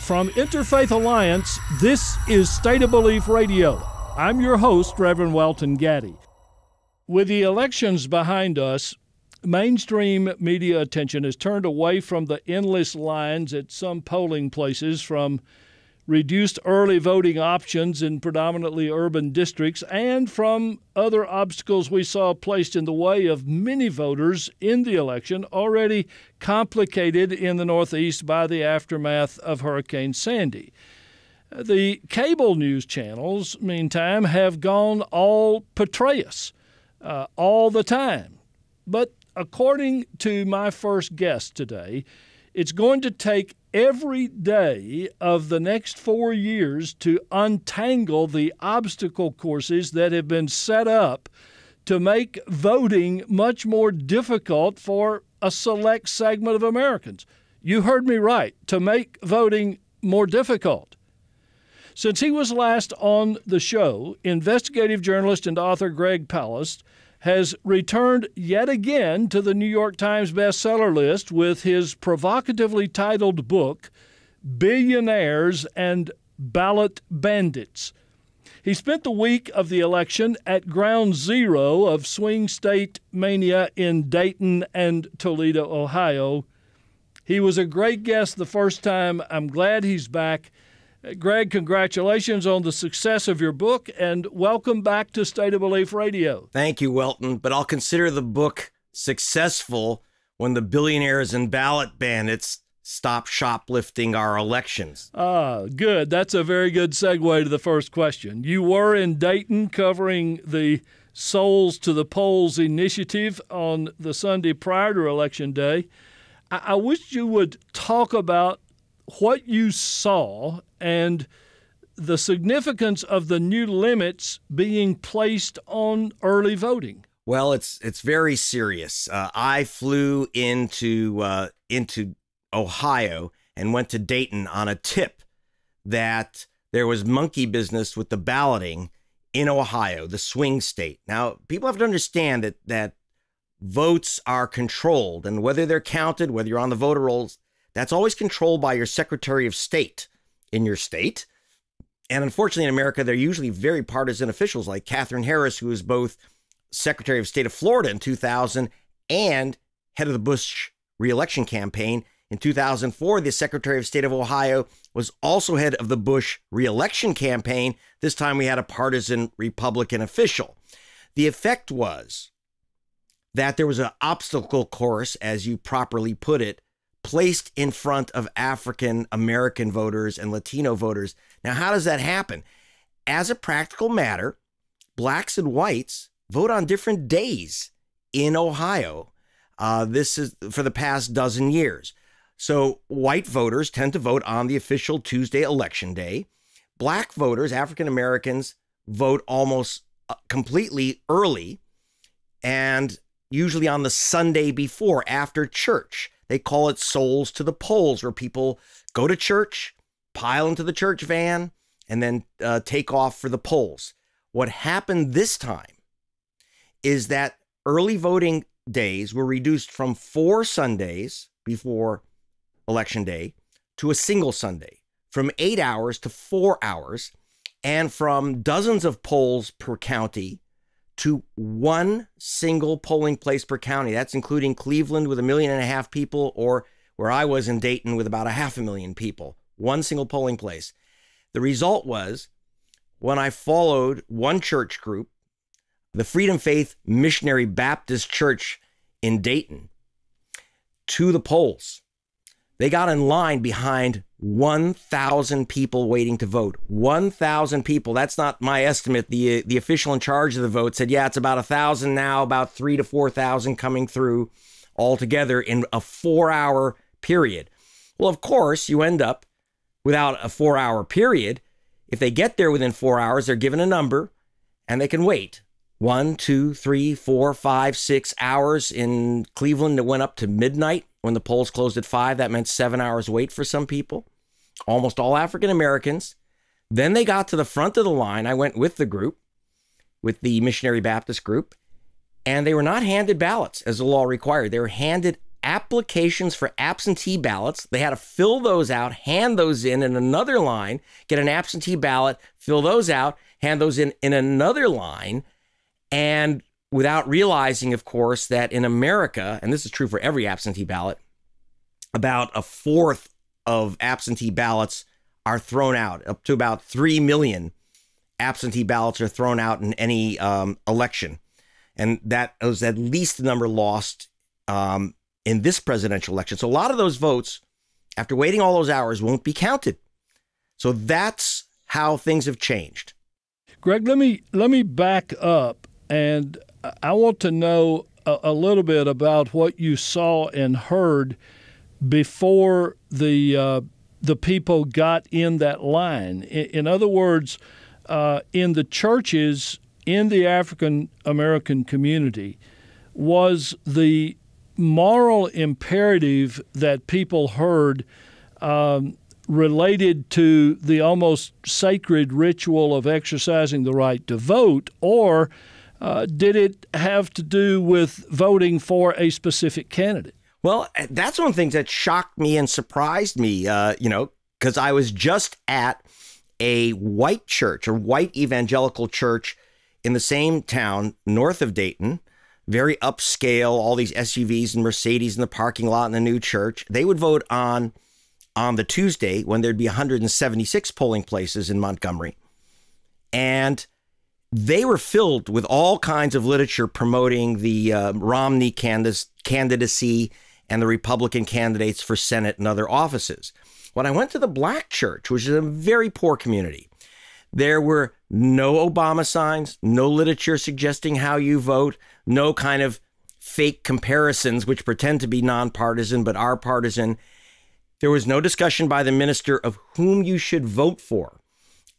From Interfaith Alliance, this is State of Belief Radio. I'm your host, Reverend Welton Gaddy. With the elections behind us, mainstream media attention has turned away from the endless lines at some polling places, from reduced early voting options in predominantly urban districts, and from other obstacles we saw placed in the way of many voters in the election, already complicated in the Northeast by the aftermath of Hurricane Sandy. The cable news channels, meantime, have gone all Petraeus all the time. But according to my first guest today, it's going to take every day of the next 4 years to untangle the obstacle courses that have been set up to make voting much more difficult for a select segment of Americans. You heard me right, to make voting more difficult. Since he was last on the show, investigative journalist and author Greg Palast has returned yet again to the New York Times bestseller list with his provocatively titled book, Billionaires and Ballot Bandits. He spent the week of the election at ground zero of swing state mania in Dayton and Toledo, Ohio. He was a great guest the first time. I'm glad he's back. Greg, congratulations on the success of your book, and welcome back to State of Belief Radio. Thank you, Welton, but I'll consider the book successful when the billionaires and ballot bandits stop shoplifting our elections. Good. That's a very good segue to the first question. You were in Dayton covering the Souls to the Polls initiative on the Sunday prior to Election Day. I wish you would talk about what you saw and the significance of the new limits being placed on early voting. Well, it's very serious. I flew into Ohio and went to Dayton on a tip that there was monkey business with the balloting in Ohio, the swing state. Now, people have to understand that votes are controlled, and whether they're counted, whether you're on the voter rolls, that's always controlled by your Secretary of State in your state. And unfortunately, in America, they're usually very partisan officials like Katherine Harris, who was both Secretary of State of Florida in 2000 and head of the Bush reelection campaign. In 2004, the Secretary of State of Ohio was also head of the Bush reelection campaign. This time we had a partisan Republican official. The effect was that there was an obstacle course, as you properly put it, placed in front of African American voters and Latino voters. Now, how does that happen? As a practical matter, blacks and whites vote on different days in Ohio. This is for the past dozen years. So white voters tend to vote on the official Tuesday election day. Black voters, African Americans, vote almost completely early and usually on the Sunday before, after church. They call it Souls to the Polls, where people go to church, pile into the church van, and then take off for the polls. What happened this time is that early voting days were reduced from 4 Sundays before Election Day to a single Sunday, from 8 hours to 4 hours, and from dozens of polls per county to one single polling place per county. That's including Cleveland with 1.5 million people, or where I was in Dayton with about 500,000 people. One single polling place. The result was, when I followed one church group, the Freedom Faith Missionary Baptist Church in Dayton, to the polls, they got in line behind 1,000 people waiting to vote. 1,000 people. That's not my estimate. The official in charge of the vote said, yeah, it's about 1,000 now, about 3,000 to 4,000 coming through altogether in a 4-hour period. Well, of course, you end up without a 4-hour period. If they get there within 4 hours, they're given a number and they can wait. 1, 2, 3, 4, 5, 6 hours. In Cleveland, it went up to midnight. When the polls closed at 5, that meant 7 hours wait for some people, almost all African Americans. Then they got to the front of the line. I went with the group, with the Missionary Baptist group, and they were not handed ballots as the law required. They were handed applications for absentee ballots. They had to fill those out, hand those in another line, get an absentee ballot, fill those out, hand those in another line. And without realizing, of course, that in America, and this is true for every absentee ballot, about a fourth of absentee ballots are thrown out. Up to about 3 million absentee ballots are thrown out in any election. And that was at least the number lost in this presidential election. So a lot of those votes, after waiting all those hours, won't be counted. So that's how things have changed. Greg, let me back up, and I want to know a little bit about what you saw and heard before the people got in that line. In other words, in the churches in the African American community, was the moral imperative that people heard related to the almost sacred ritual of exercising the right to vote, or did it have to do with voting for a specific candidate? Well, that's one of the things that shocked me and surprised me, because I was just at a white church, a white evangelical church in the same town north of Dayton, very upscale, all these SUVs and Mercedes in the parking lot in the new church. They would vote on the Tuesday when there'd be 176 polling places in Montgomery. And they were filled with all kinds of literature promoting the Romney candidacy and the Republican candidates for Senate and other offices. When I went to the black church, which is a very poor community, there were no Obama signs, no literature suggesting how you vote, no kind of fake comparisons which pretend to be nonpartisan but are partisan. There was no discussion by the minister of whom you should vote for.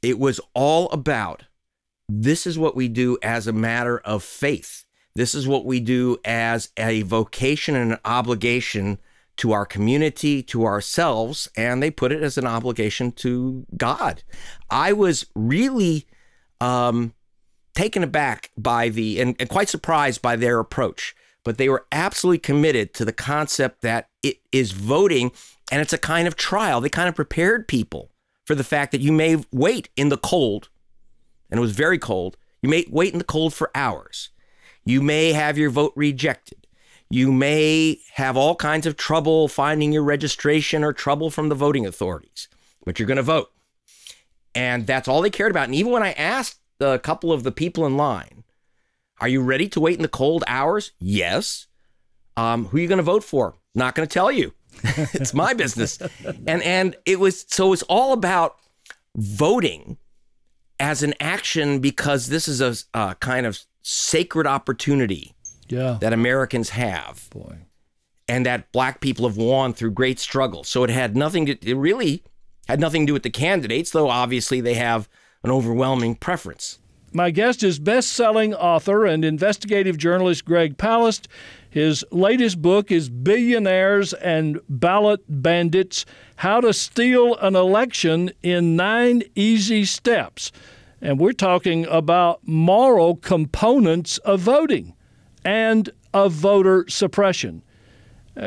It was all about, this is what we do as a matter of faith. This is what we do as a vocation and an obligation to our community, to ourselves, and they put it as an obligation to God. I was really taken aback by and quite surprised by their approach, but they were absolutely committed to the concept that it is voting, and it's a kind of trial. They kind of prepared people for the fact that you may wait in the cold, and it was very cold. You may wait in the cold for hours. You may have your vote rejected. You may have all kinds of trouble finding your registration or trouble from the voting authorities, but you're going to vote. And that's all they cared about. And even when I asked a couple of the people in line, are you ready to wait in the cold hours? Yes. Who are you going to vote for? Not going to tell you. It's my business. And it was all about voting as an action, because this is a kind of sacred opportunity that Americans have. Boy. And that black people have won through great struggle. So it really had nothing to do with the candidates, though obviously they have an overwhelming preference. My guest is best-selling author and investigative journalist Greg Palast. His latest book is Billionaires and Ballot Bandits: How to Steal an Election in 9 Easy Steps. And we're talking about moral components of voting and of voter suppression.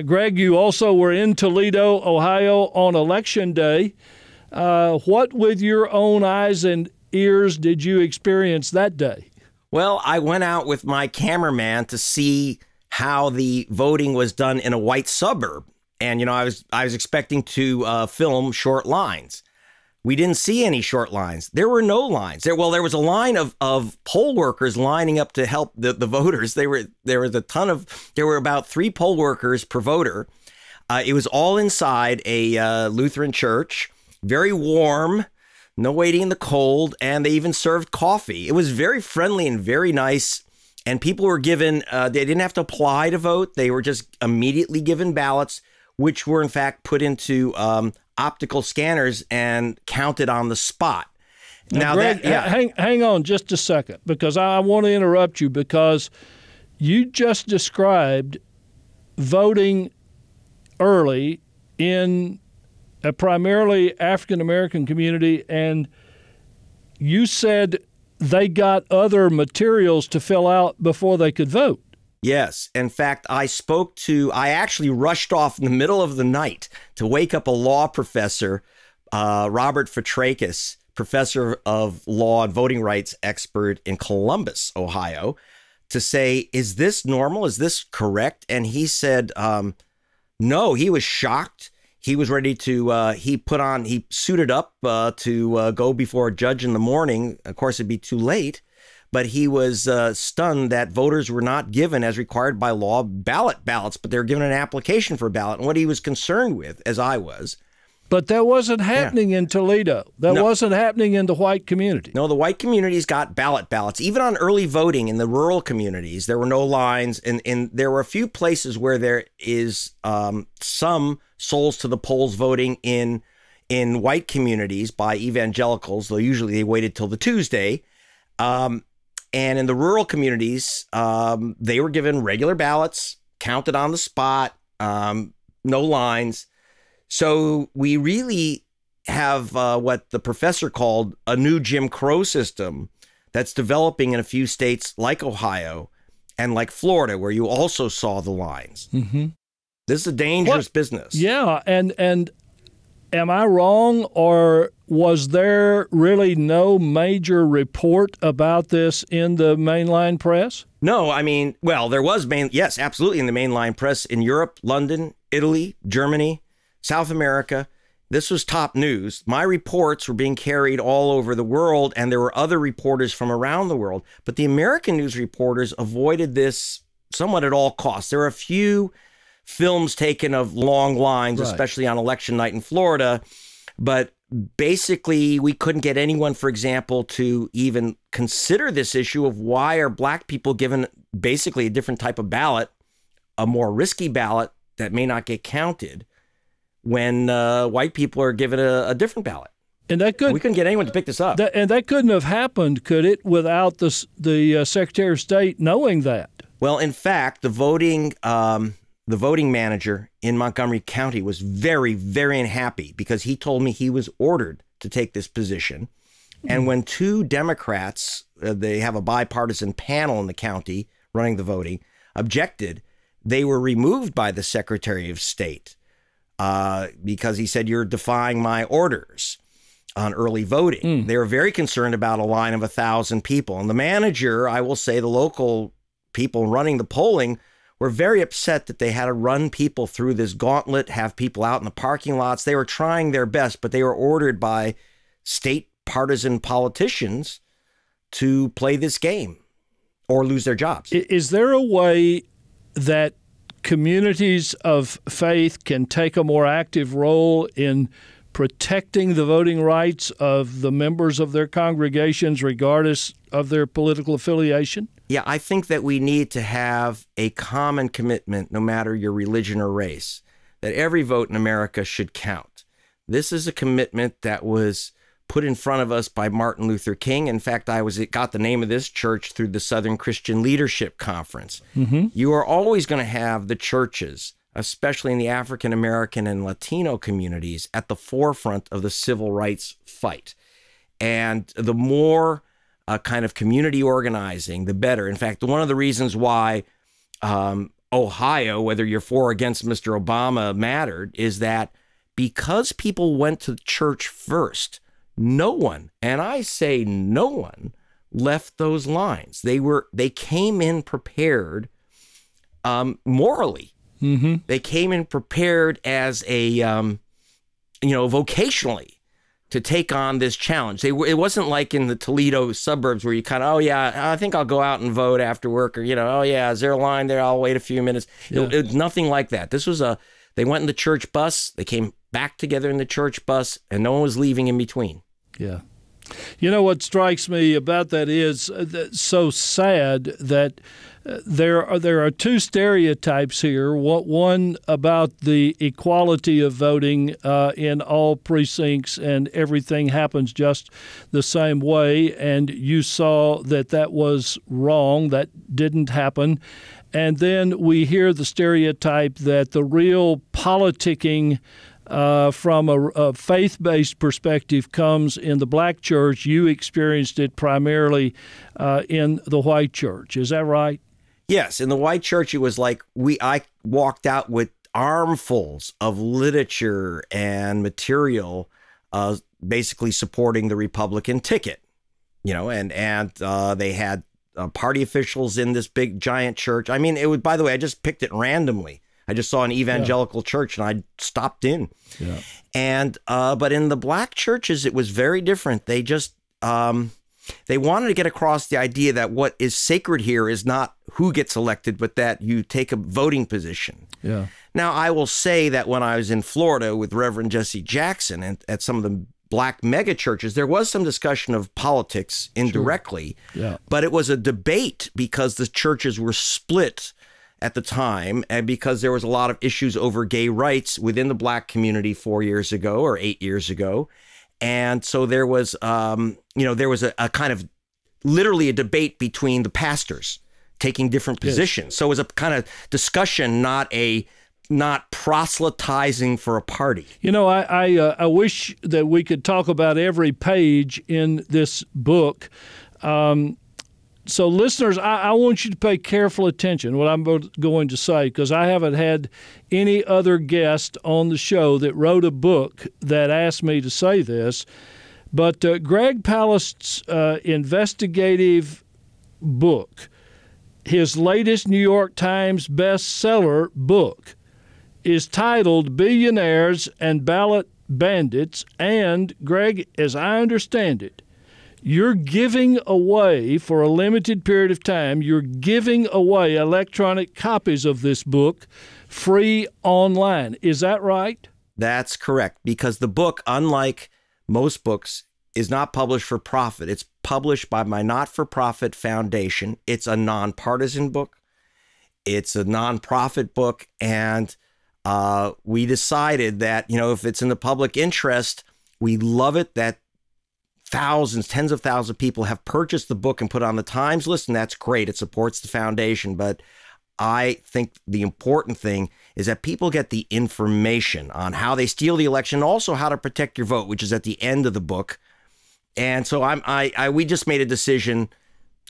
Greg, you also were in Toledo, Ohio on Election Day. What with your own eyes and ears did you experience that day? Well, I went out with my cameraman to see how the voting was done in a white suburb. And, I was expecting to film short lines. We didn't see any short lines. There were no lines. There was a line of poll workers lining up to help the voters. There were about 3 poll workers per voter. It was all inside a Lutheran church, very warm, no waiting in the cold, and they even served coffee. It was very friendly and very nice. And people were given, they didn't have to apply to vote. They were just immediately given ballots, which were in fact put into optical scanners and counted on the spot. Now Greg, hang on just a second, because I want to interrupt you, because you just described voting early in a primarily African-American community, and you said they got other materials to fill out before they could vote. Yes. In fact, I actually rushed off in the middle of the night to wake up a law professor, Robert Fitrakis, professor of law and voting rights expert in Columbus, Ohio, to say, is this normal? Is this correct? And he said, no, he was shocked. He was ready to, he suited up to go before a judge in the morning. Of course, it'd be too late. But he was stunned that voters were not given, as required by law, ballots, but they were given an application for a ballot. And what he was concerned with, as I was. But that wasn't happening in Toledo. That wasn't happening in the white community. No, the white communities got ballots. Even on early voting in the rural communities, there were no lines. And there were a few places where there is some souls to the polls voting in white communities by evangelicals, though usually they waited till the Tuesday. And in the rural communities, they were given regular ballots, counted on the spot, no lines. So we really have what the professor called a new Jim Crow system that's developing in a few states like Ohio and like Florida, where you also saw the lines. Mm-hmm. This is a dangerous business. Yeah, and am I wrong, or was there really no major report about this in the mainline press? No, I mean, well, there was yes, absolutely, in the mainline press in Europe, London, Italy, Germany, South America. This was top news. My reports were being carried all over the world, and there were other reporters from around the world. But the American news reporters avoided this somewhat at all costs. There are a few films taken of long lines, right, especially on election night in Florida. But basically, we couldn't get anyone, for example, to even consider this issue of why are black people given basically a different type of ballot, a more risky ballot that may not get counted, when white people are given a different ballot. And we couldn't get anyone to pick this up. And that couldn't have happened, could it, without the Secretary of State knowing that? Well, in fact, the voting manager in Montgomery County was very, very unhappy because he told me he was ordered to take this position. And when two Democrats, they have a bipartisan panel in the county running the voting, objected, they were removed by the Secretary of State because he said, you're defying my orders on early voting. They were very concerned about a line of 1,000 people. And the manager, I will say, the local people running the polling were very upset that they had to run people through this gauntlet, have people out in the parking lots. They were trying their best, but they were ordered by state partisan politicians to play this game or lose their jobs. Is there a way that communities of faith can take a more active role in protecting the voting rights of the members of their congregations, regardless of their political affiliation? Yeah, I think that we need to have a common commitment, no matter your religion or race, that every vote in America should count. This is a commitment that was put in front of us by Martin Luther King. In fact, it got the name of this church through the Southern Christian Leadership Conference. Mm-hmm. You are always going to have the churches, especially in the African American and Latino communities, at the forefront of the civil rights fight. And the more kind of community organizing, the better. In fact, one of the reasons why Ohio, whether you're for or against Mr. Obama, mattered is that because people went to church first, no one, and I say no one, left those lines. They came in prepared morally. Mm-hmm. They came in prepared as a, vocationally to take on this challenge. It wasn't like in the Toledo suburbs where you kind of, oh yeah, I think I'll go out and vote after work, or, oh yeah, is there a line there? I'll wait a few minutes. Yeah. It nothing like that. This was they went in the church bus, they came back together in the church bus, and no one was leaving in between. Yeah. What strikes me about that is so sad that there are two stereotypes here. One about the equality of voting in all precincts, and everything happens just the same way. And you saw that was wrong. That didn't happen. And then we hear the stereotype that the real politicking from a faith-based perspective comes in the black church. You experienced it primarily in the white church. Is that right? Yes, in the white church, it was like I walked out with armfuls of literature and material, basically supporting the Republican ticket, and they had party officials in this big giant church. I mean, it was, by the way, I just picked it randomly. I just saw an evangelical church and I stopped in. Yeah. And but in the black churches, it was very different. They just they wanted to get across the idea that what is sacred here is not who gets elected, but that you take a voting position. Yeah. Now, I will say that when I was in Florida with Reverend Jesse Jackson and at some of the black mega churches, there was some discussion of politics indirectly, but it was a debate because the churches were split at the time and because there was a lot of issues over gay rights within the black community 4 years ago or 8 years ago. And so there was, there was a kind of literally a debate between the pastors taking different positions. So it was a kind of discussion, not proselytizing for a party. I wish that we could talk about every page in this book. So listeners, I want you to pay careful attention to what I'm going to say, because I haven't had any other guest on the show that wrote a book that asked me to say this. But Greg Palast's investigative book, his latest New York Times bestseller book, is titled Billionaires and Ballot Bandits. And, Greg, as I understand it, you're giving away, for a limited period of time, you're giving away electronic copies of this book free online. Is that right? That's correct, because the book, unlike most books, is not published for profit. It's published by my not-for-profit foundation. It's a nonpartisan book. It's a nonprofit book, and we decided that, if it's in the public interest, we love it that thousands, tens of thousands of people have purchased the book and put on the Times list, and that's great. It supports the foundation. But I think the important thing is that people get the information on how they steal the election, and also how to protect your vote, which is at the end of the book. And so we just made a decision.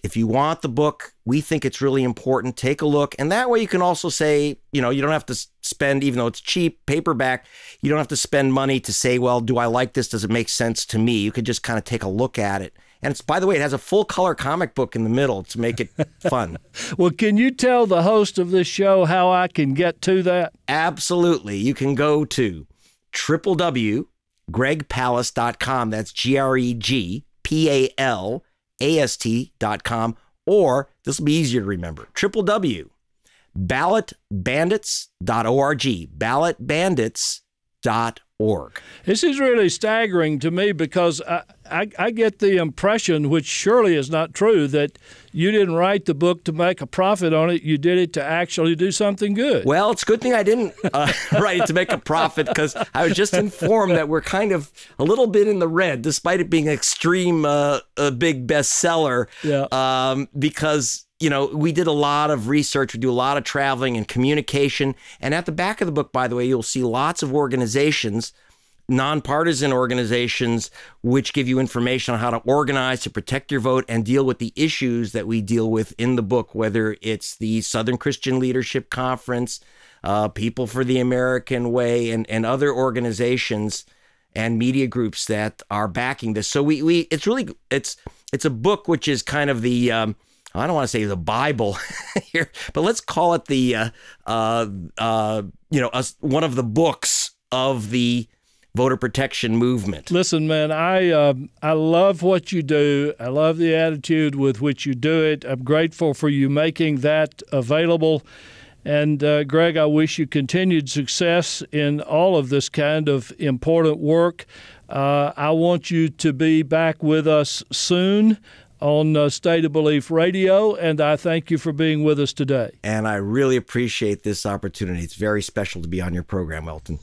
If you want the book, we think it's really important. Take a look. And that way you can also say, you don't have to spend, even though it's cheap, paperback, you don't have to spend money to say, well, do I like this? Does it make sense to me? You could just kind of take a look at it. And it's, by the way, it has a full color comic book in the middle to make it fun. Well, can you tell the host of this show how I can get to that? Absolutely. You can go to www.gregpalast.com. That's GREGPALAST.com, or this will be easier to remember, www.ballotbandits.org, ballotbandits.org. This is really staggering to me, because I get the impression, which surely is not true, that you didn't write the book to make a profit on it. You did it to actually do something good. Well, it's a good thing I didn't write it to make a profit, because I was just informed that we're kind of a little bit in the red, despite it being an extreme a big bestseller. Yeah. Because we did a lot of research, we do a lot of traveling and communication. And at the back of the book, by the way, you'll see lots of organizations, nonpartisan organizations, which give you information on how to organize to protect your vote and deal with the issues that we deal with in the book, whether it's the Southern Christian Leadership Conference, People for the American Way, and other organizations and media groups that are backing this. So it's a book which is kind of the I don't want to say the Bible here, but let's call it the one of the books of the voter protection movement. Listen, man, I love what you do. I love the attitude with which you do it. I'm grateful for you making that available. And Greg, I wish you continued success in all of this kind of important work. I want you to be back with us soon on State of Belief Radio, and I thank you for being with us today. And I really appreciate this opportunity. It's very special to be on your program, Welton.